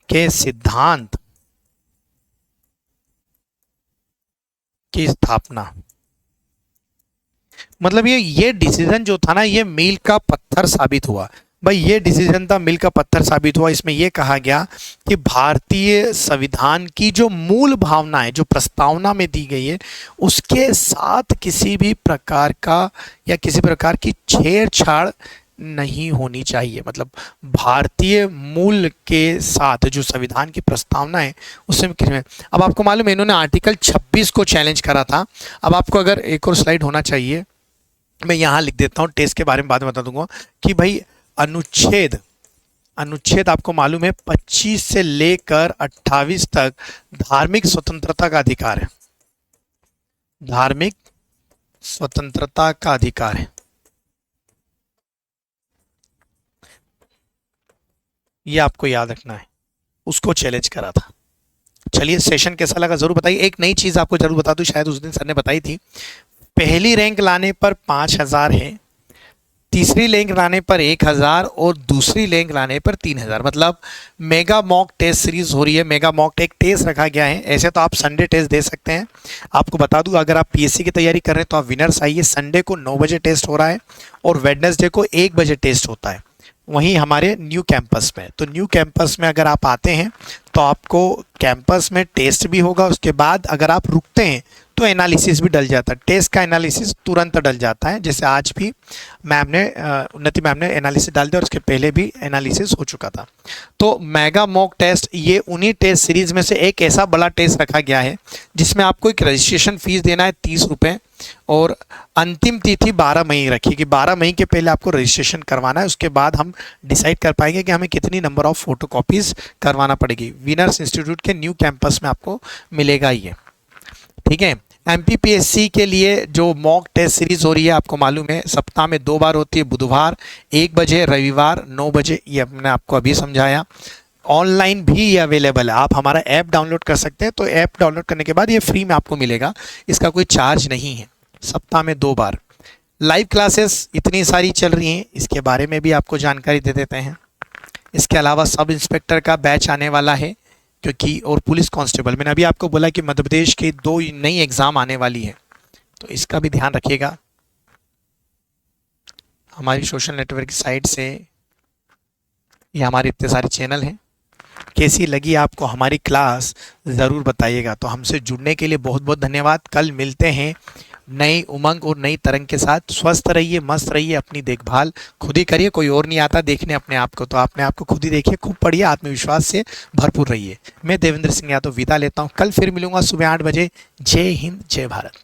के सिद्धांत की स्थापना। मतलब ये डिसीजन जो था ना, ये मील का पत्थर साबित हुआ। भाई ये डिसीजन था, मील का पत्थर साबित हुआ। इसमें यह कहा गया कि भारतीय संविधान की जो मूल भावना है, जो प्रस्तावना में दी गई है, उसके साथ किसी भी प्रकार का या किसी प्रकार की छेड़छाड़ नहीं होनी चाहिए। मतलब भारतीय मूल के साथ जो संविधान की प्रस्तावना है उसमें किसी। अब आपको मालूम है इन्होंने आर्टिकल 26 को चैलेंज करा था। अब आपको अगर एक और स्लाइड होना चाहिए, मैं यहाँ लिख देता हूँ, टेस्ट के बारे में बाद में बता दूंगा कि भाई अनुच्छेद आपको मालूम है 25 से लेकर 28 तक धार्मिक स्वतंत्रता का अधिकार है। धार्मिक स्वतंत्रता का अधिकार है, ये आपको याद रखना है। उसको चैलेंज करा था। चलिए सेशन कैसा लगा जरूर बताइए। एक नई चीज आपको जरूर बता दूं, शायद उस दिन सर ने बताई थी। पहली रैंक लाने पर 5000 है, तीसरी रैंक लाने पर 1000 और दूसरी रैंक लाने पर 3000। मतलब मेगा मॉक टेस्ट सीरीज हो रही है। मेगा मॉक एक टेस्ट रखा गया है। ऐसे तो आप संडे टेस्ट दे सकते हैं। आपको बता दूं अगर आप पीएससी की तैयारी कर रहे हैं तो आप विनर्स आइए। संडे को 9 बजे टेस्ट हो रहा है और वेडनेसडे को 1 बजे टेस्ट होता है, वहीं हमारे न्यू कैंपस में। तो न्यू कैंपस में अगर आप आते हैं तो आपको कैंपस में टेस्ट भी होगा, उसके बाद अगर आप रुकते हैं तो एनालिसिस भी डल जाता है, टेस्ट का एनालिसिस तुरंत डल जाता है। जैसे आज भी उन्नति मैम ने एनालिसिस डाल दिया और उसके पहले भी एनालिसिस हो चुका था। तो मेगा मॉक टेस्ट ये उन्हीं टेस्ट सीरीज में से एक ऐसा बड़ा टेस्ट रखा गया है जिसमें आपको एक रजिस्ट्रेशन फीस देना है 30 रुपये, और अंतिम तिथि 12 मई रखी कि 12 मई के पहले आपको रजिस्ट्रेशन करवाना है। उसके बाद हम डिसाइड कर पाएंगे कि हमें कितनी नंबर ऑफ फोटोकॉपीज करवाना पड़ेगी। विनर्स इंस्टीट्यूट के न्यू कैंपस में आपको मिलेगा ये, ठीक है। एमपीपीएससी के लिए जो मॉक टेस्ट सीरीज हो रही है, आपको मालूम है सप्ताह में 2 बार होती है, बुधवार 1 बजे, रविवार 9 बजे। ये मैंने आपको अभी समझाया। ऑनलाइन भी ये अवेलेबल है, आप हमारा ऐप डाउनलोड कर सकते हैं। तो ऐप डाउनलोड करने के बाद ये फ्री में आपको मिलेगा, इसका कोई चार्ज नहीं है। सप्ताह में 2 बार लाइव क्लासेस इतनी सारी चल रही हैं, इसके बारे में भी आपको जानकारी दे देते हैं। इसके अलावा सब इंस्पेक्टर का बैच आने वाला है, क्योंकि और पुलिस कांस्टेबल, मैंने अभी आपको बोला कि मध्य प्रदेश की 2 नई एग्ज़ाम आने वाली है, तो इसका भी ध्यान रखिएगा। हमारी सोशल नेटवर्क की साइट से ये हमारे इतने सारे चैनल हैं। कैसी लगी आपको हमारी क्लास ज़रूर बताइएगा। तो हमसे जुड़ने के लिए बहुत बहुत धन्यवाद। कल मिलते हैं नई उमंग और नई तरंग के साथ। स्वस्थ रहिए, मस्त रहिए, अपनी देखभाल खुद ही करिए, कोई और नहीं आता देखने अपने आप को, तो अपने आप को खुद ही देखिए, खूब पढ़िए, आत्मविश्वास से भरपूर रहिए। मैं देवेंद्र सिंह यादव विदा लेता हूँ, कल फिर मिलूंगा सुबह 8 बजे। जय हिंद, जय भारत।